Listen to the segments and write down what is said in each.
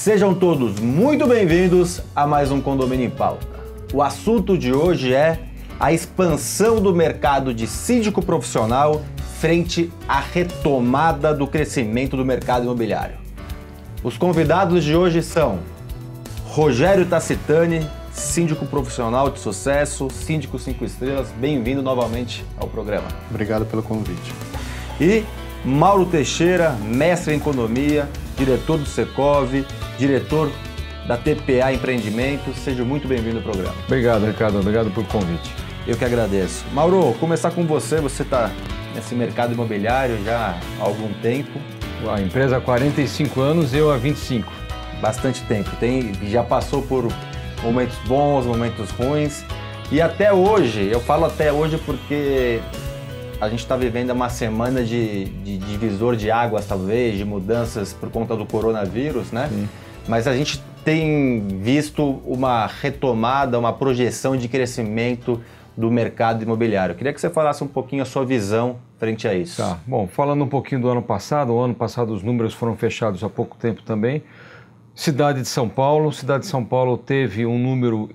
Sejam todos muito bem-vindos a mais um Condomínio em Pauta. O assunto de hoje é a expansão do mercado de síndico profissional frente à retomada do crescimento do mercado imobiliário. Os convidados de hoje são Rogério Tacitani, síndico profissional de sucesso, síndico 5 estrelas. Bem-vindo novamente ao programa. Obrigado pelo convite. E Mauro Teixeira, mestre em economia, diretor do Secov, diretor da TPA Empreendimentos. Seja muito bem-vindo ao programa. Obrigado, Ricardo. Obrigado pelo convite. Eu que agradeço. Mauro, começar com você. Você está nesse mercado imobiliário já há algum tempo. A empresa há 45 anos, eu há 25. Bastante tempo. Já passou por momentos bons, momentos ruins. E até hoje, eu falo até hoje porque a gente está vivendo uma semana de divisor de águas, talvez, de mudanças por conta do coronavírus, né? Sim. Mas a gente tem visto uma retomada, uma projeção de crescimento do mercado imobiliário. Eu queria que você falasse um pouquinho a sua visão frente a isso. Tá. Bom, falando um pouquinho do ano passado, o ano passado os números foram fechados há pouco tempo também. Cidade de São Paulo teve um número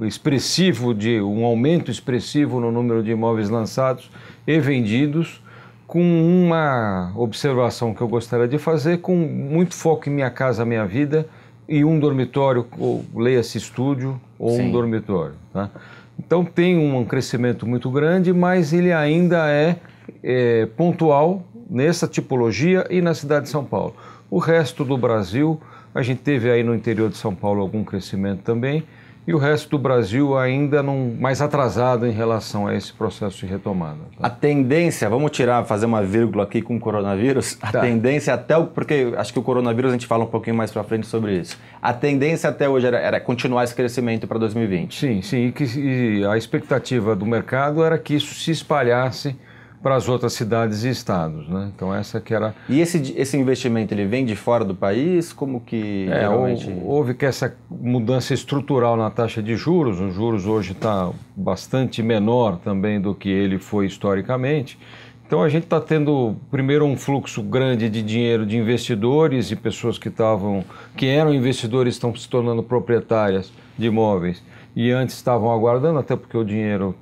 expressivo, um aumento expressivo no número de imóveis lançados e vendidos, com uma observação que eu gostaria de fazer, com muito foco em Minha Casa Minha Vida e um dormitório, ou leia-se estúdio, ou Sim. Um dormitório. Tá? Então tem um crescimento muito grande, mas ele ainda é pontual nessa tipologia e na cidade de São Paulo. O resto do Brasil, a gente teve aí no interior de São Paulo algum crescimento também, e o resto do Brasil ainda mais atrasado em relação a esse processo de retomada. Tá? A tendência, vamos fazer uma vírgula aqui com o coronavírus, a tendência porque acho que o coronavírus a gente fala um pouquinho mais para frente sobre isso. A tendência até hoje era continuar esse crescimento para 2020. Sim, e a expectativa do mercado era que isso se espalhasse para as outras cidades e estados, né? Então essa que era... E esse investimento, ele vem de fora do país? Como que geralmente... Houve que essa mudança estrutural na taxa de juros, o juros hoje está bastante menor também do que ele foi historicamente. Então a gente está tendo primeiro um fluxo grande de dinheiro de investidores e pessoas que eram investidores estão se tornando proprietárias de imóveis e antes estavam aguardando, até porque o dinheiro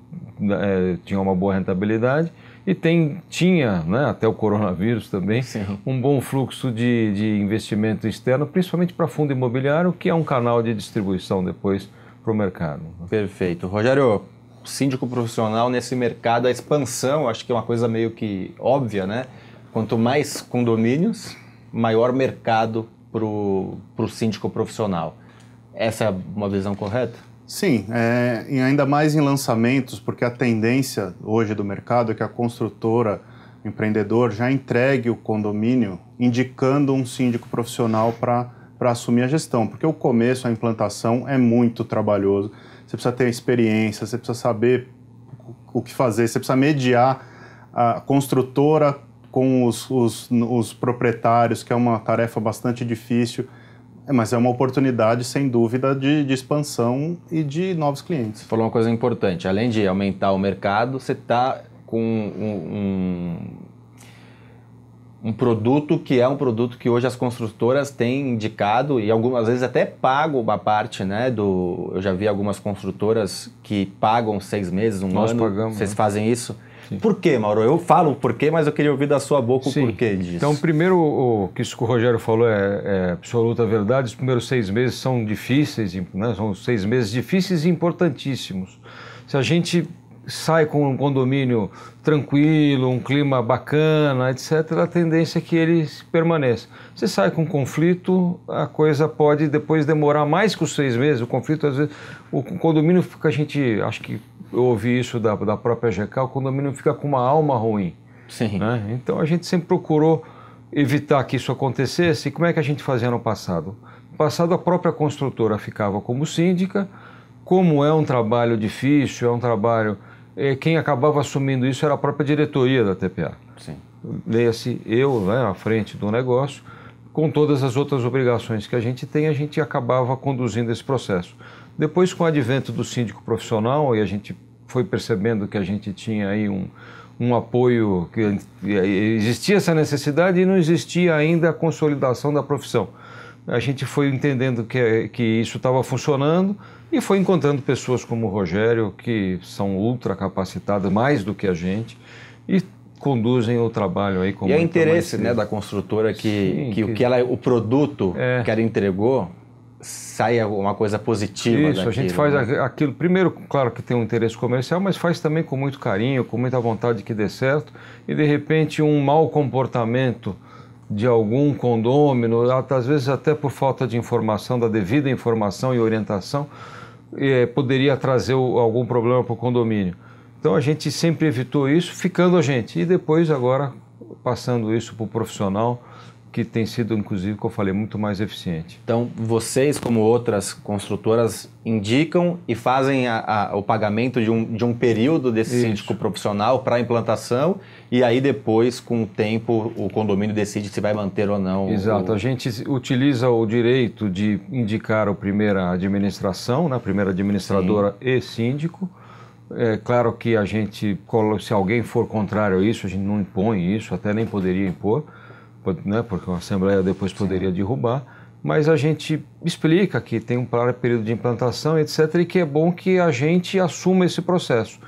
tinha uma boa rentabilidade. E tinha, né, até o coronavírus também, Sim. um bom fluxo de investimento externo, principalmente para fundo imobiliário, que é um canal de distribuição depois para o mercado. Perfeito. Rogério, síndico profissional nesse mercado, a expansão, acho que é uma coisa meio que óbvia, né? Quanto mais condomínios, maior mercado para o síndico profissional. Essa é uma visão correta? Sim, e ainda mais em lançamentos, porque a tendência hoje do mercado é que a construtora, o empreendedor, já entregue o condomínio indicando um síndico profissional para assumir a gestão, porque o começo, a implantação é muito trabalhoso, você precisa ter experiência, você precisa saber o que fazer, você precisa mediar a construtora com os proprietários, que é uma tarefa bastante difícil. Mas é uma oportunidade, sem dúvida, de expansão e de novos clientes. Você falou uma coisa importante. Além de aumentar o mercado, você está com um produto que é um produto que hoje as construtoras têm indicado e algumas vezes até pagam uma parte, né? Eu já vi algumas construtoras que pagam 6 meses, Nós ano. Pagamos, Vocês né? fazem isso? Sim. Por quê, Mauro? Eu falo o porquê, mas eu queria ouvir da sua boca Sim. o porquê disso. Então, primeiro, isso que o Rogério falou é absoluta verdade. Os primeiros 6 meses são difíceis, né? São 6 meses difíceis e importantíssimos. Se a gente sai com um condomínio tranquilo, um clima bacana, etc., a tendência é que ele permaneça. Você sai com conflito, a coisa pode depois demorar mais que os 6 meses. O conflito, às vezes, o condomínio fica, acho que eu ouvi isso da própria GK, o condomínio fica com uma alma ruim. Sim. Né? Então a gente sempre procurou evitar que isso acontecesse. E como é que a gente fazia no passado? No passado a própria construtora ficava como síndica, como é um trabalho difícil, é um trabalho... Quem acabava assumindo isso era a própria diretoria da TPA. Sim. Leia-se eu, né, à frente do negócio, com todas as outras obrigações que a gente acabava conduzindo esse processo. Depois, com o advento do síndico profissional, e a gente foi percebendo que a gente tinha aí um apoio, que existia essa necessidade e não existia ainda a consolidação da profissão. a gente foi entendendo que isso estava funcionando e foi encontrando pessoas como o Rogério, que são ultra capacitadas, mais do que a gente, e conduzem o trabalho aí com E é interesse, né, da construtora que o produto que ela entregou saia uma coisa positiva daquilo. A gente faz aquilo, primeiro, claro que tem um interesse comercial, mas faz também com muito carinho, com muita vontade que dê certo, e de repente um mau comportamento de algum condômino, às vezes até por falta de informação, da devida informação e orientação, poderia trazer algum problema para o condomínio. Então a gente sempre evitou isso, ficando a gente, e depois agora passando isso para o profissional, que tem sido, inclusive, como eu falei, muito mais eficiente. Então, vocês, como outras construtoras, indicam e fazem o pagamento de um período desse síndico profissional para a implantação, e aí depois, com o tempo, o condomínio decide se vai manter ou não. Exato. A gente utiliza o direito de indicar a primeira administração, né, a primeira administradora e síndico. É claro que a gente, se alguém for contrário a isso, a gente não impõe isso, até nem poderia impor, né, porque a Assembleia depois poderia derrubar, mas a gente explica que tem um período de implantação, etc., e que é bom que a gente assuma esse processo.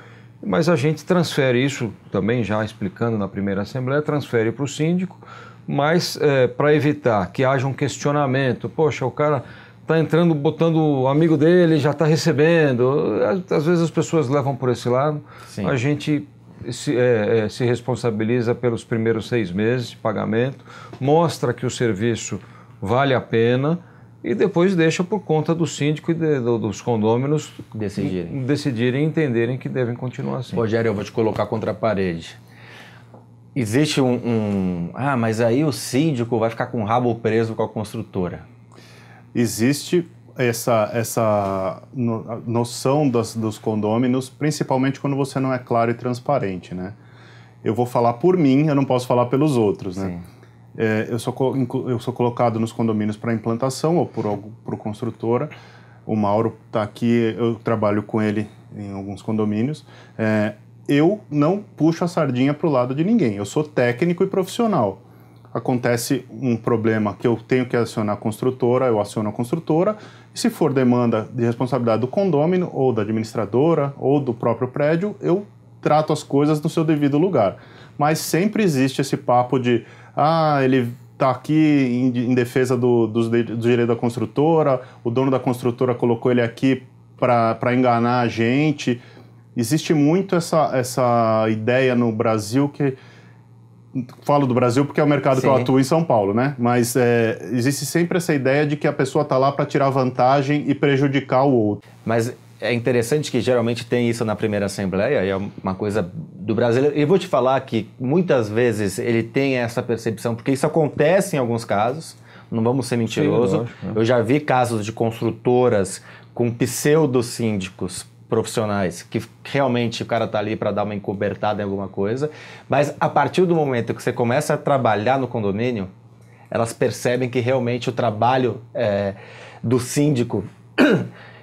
Mas a gente transfere isso, também já explicando na primeira Assembleia, transfere para o síndico, mas para evitar que haja um questionamento, poxa, o cara está entrando, botando o amigo dele, já está recebendo, às vezes as pessoas levam por esse lado. Sim. A gente se responsabiliza pelos primeiros 6 meses de pagamento, mostra que o serviço vale a pena e depois deixa por conta do síndico e dos condôminos decidirem e entenderem que devem continuar assim. Rogério, eu vou te colocar contra a parede. Existe mas aí o síndico vai ficar com o rabo preso com a construtora. Existe essa noção dos condôminos, principalmente quando você não é claro e transparente, né? Eu vou falar por mim, eu não posso falar pelos outros, né? Eu sou colocado nos condomínios para implantação ou por construtora. O Mauro está aqui, eu trabalho com ele em alguns condomínios. Eu não puxo a sardinha para o lado de ninguém, eu sou técnico e profissional. Acontece um problema que eu tenho que acionar a construtora, eu aciono a construtora, e se for demanda de responsabilidade do condômino, ou da administradora, ou do próprio prédio, eu trato as coisas no seu devido lugar. Mas sempre existe esse papo de, ele está aqui em defesa do direito da construtora, o dono da construtora colocou ele aqui para enganar a gente. Existe muito essa ideia no Brasil que... Falo do Brasil porque é o mercado que eu atuo em São Paulo, né? Mas existe sempre essa ideia de que a pessoa está lá para tirar vantagem e prejudicar o outro. Mas é interessante que geralmente tem isso na primeira Assembleia, e é uma coisa do brasileiro. E vou te falar que muitas vezes ele tem essa percepção, porque isso acontece em alguns casos, não vamos ser mentirosos. Eu já vi casos de construtoras com pseudo-síndicos profissionais, que realmente o cara tá ali para dar uma encobertada em alguma coisa, mas a partir do momento que você começa a trabalhar no condomínio, elas percebem que realmente o trabalho do síndico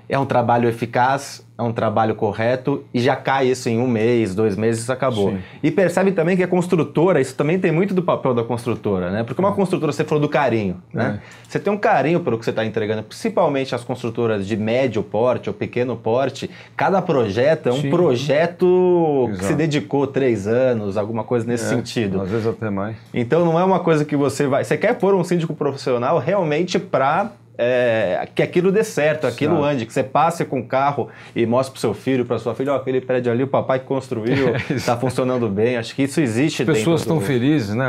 é um trabalho eficaz, é um trabalho correto, e já cai isso em 1 mês, 2 meses, isso acabou. Sim. E percebe também que a construtora, isso também tem muito do papel da construtora, né? Porque uma construtora, você falou do carinho, né? Você tem um carinho pelo que você está entregando, principalmente as construtoras de médio porte ou pequeno porte, cada projeto é um projeto que se dedicou 3 anos, alguma coisa nesse sentido. Às vezes até mais. Então não é uma coisa que você quer pôr um síndico profissional realmente para... que aquilo dê certo, aquilo ande, que você passe com o carro e mostre pro seu filho, pra sua filha, aquele prédio ali, o papai que construiu, está funcionando bem. Acho que isso existe. As pessoas estão felizes, né?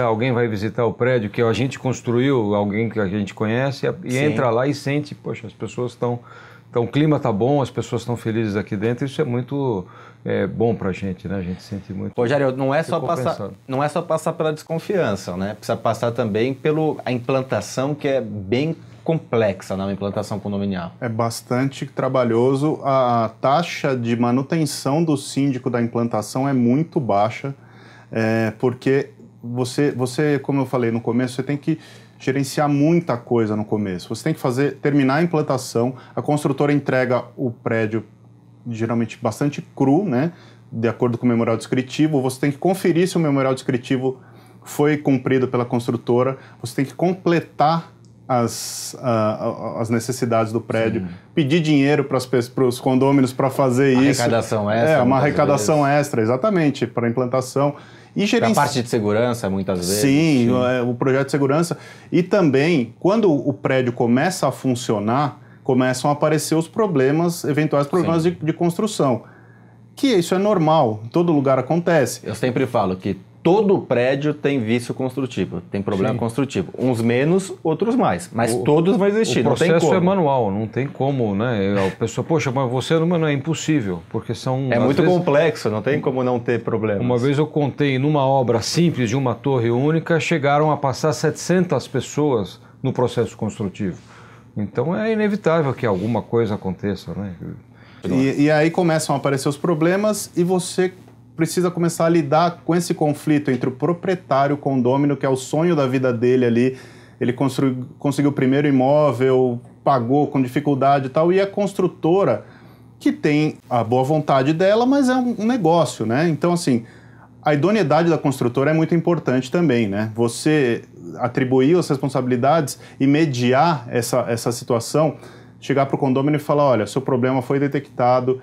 Alguém vai visitar o prédio que a gente construiu, alguém que a gente conhece, e entra lá e sente, poxa, as pessoas estão... Então o clima está bom, as pessoas estão felizes aqui dentro, isso é muito bom para a gente, né? A gente sente muito. Rogério, não é só passar pela desconfiança, né? Precisa passar também pela implantação, que é bem complexa na implantação condominial. É bastante trabalhoso. A taxa de manutenção do síndico da implantação é muito baixa, porque você, como eu falei no começo, você tem que gerenciar muita coisa no começo. Você tem que terminar a implantação, a construtora entrega o prédio geralmente bastante cru, né? De acordo com o memorial descritivo, você tem que conferir se o memorial descritivo foi cumprido pela construtora, você tem que completar as necessidades do prédio, pedir dinheiro para os condôminos para fazer isso. Arrecadação extra. Uma arrecadação extra, exatamente, para a implantação. Para a parte de segurança, muitas vezes. Sim, o projeto de segurança. E também, quando o prédio começa a funcionar, começam a aparecer os problemas, eventuais problemas de construção. Que isso é normal, em todo lugar acontece. Eu sempre falo que todo prédio tem vício construtivo, tem problema construtivo. Uns menos, outros mais, mas todos vão existir, não tem como. O processo é manual, não tem como, né? A pessoa, poxa, mas você não é impossível, porque são... É muito complexo, não tem como não ter problemas. Uma vez eu contei, numa obra simples de uma torre única, chegaram a passar 700 pessoas no processo construtivo. Então é inevitável que alguma coisa aconteça, né? E aí começam a aparecer os problemas e você precisa começar a lidar com esse conflito entre o proprietário, o condômino, que é o sonho da vida dele ali, ele conseguiu o primeiro imóvel, pagou com dificuldade e tal, e a construtora, que tem a boa vontade dela, mas é um negócio, né? Então, assim, a idoneidade da construtora é muito importante também, né? Você atribuir as responsabilidades e mediar essa situação, chegar para o condômino e falar, olha, seu problema foi detectado,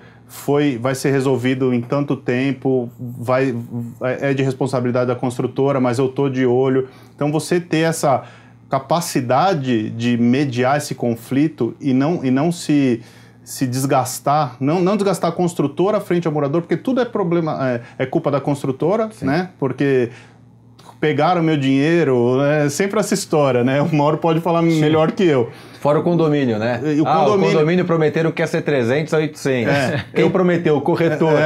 vai ser resolvido em tanto tempo, é de responsabilidade da construtora, mas eu estou de olho. Então, você ter essa capacidade de mediar esse conflito e não se desgastar, não desgastar a construtora frente ao morador, porque tudo é problema, é culpa da construtora, né? Porque pegaram meu dinheiro, é sempre essa história, né? O Mauro pode falar melhor que eu. Fora o condomínio, né? O condomínio prometeram que ia ser 300 a 800. Quem prometeu? O corretor.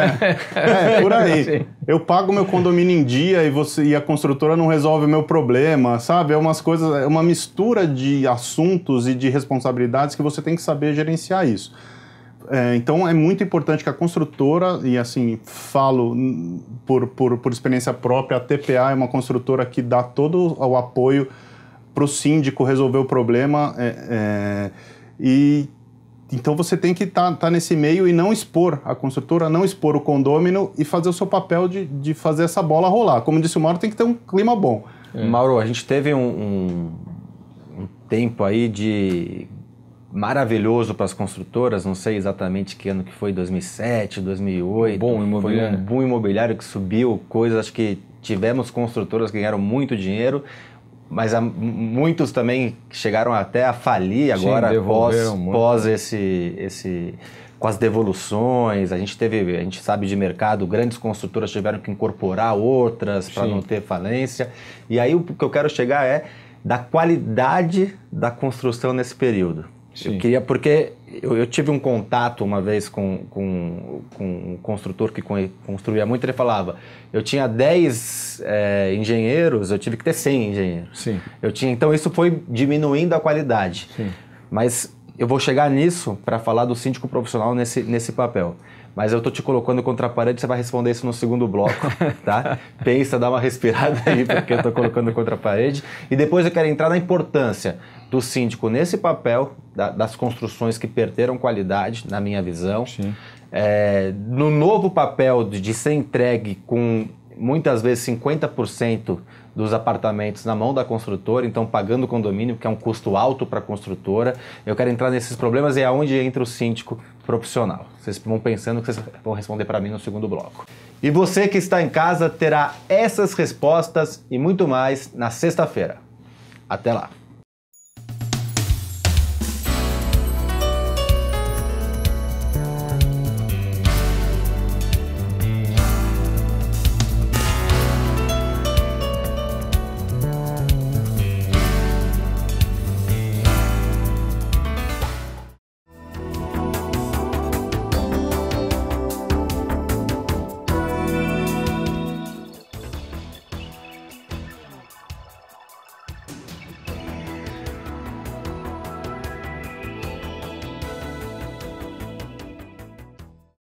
Por aí. Sim. Eu pago meu condomínio em dia e a construtora não resolve o meu problema, sabe? É uma mistura de assuntos e de responsabilidades que você tem que saber gerenciar isso. Então é muito importante que a construtora, e assim, falo por experiência própria, a TPA é uma construtora que dá todo o apoio para o síndico resolver o problema, e então você tem que estar nesse meio e não expor a construtora, não expor o condômino e fazer o seu papel de fazer essa bola rolar. Como disse o Mauro, tem que ter um clima bom. Mauro, a gente teve um tempo aí maravilhoso para as construtoras, não sei exatamente que ano que foi, 2007, 2008. Bom imobiliário. Foi um boom imobiliário que subiu coisas, acho que tivemos construtoras que ganharam muito dinheiro, mas muitos também chegaram até a falir agora. Sim, pós com as devoluções. A gente sabe de mercado, grandes construtoras tiveram que incorporar outras para não ter falência. E aí o que eu quero chegar é da qualidade da construção nesse período. Sim. Eu queria, porque eu tive um contato uma vez com um construtor que construía muito, ele falava, eu tinha 10 engenheiros, eu tive que ter 100 engenheiros. Sim. Então isso foi diminuindo a qualidade. Sim. Mas eu vou chegar nisso para falar do síndico profissional nesse papel. Mas eu estou te colocando contra a parede, você vai responder isso no segundo bloco, tá? Pensa, dá uma respirada aí, porque eu estou colocando contra a parede. E depois eu quero entrar na importância do síndico nesse papel, das construções que perderam qualidade, na minha visão. Sim. No novo papel de ser entregue com, muitas vezes, 50% dos apartamentos na mão da construtora, então pagando o condomínio, que é um custo alto para a construtora. Eu quero entrar nesses problemas e é onde entra o síndico profissional. Vocês vão pensando que vocês vão responder para mim no segundo bloco. E você que está em casa terá essas respostas e muito mais na sexta-feira. Até lá!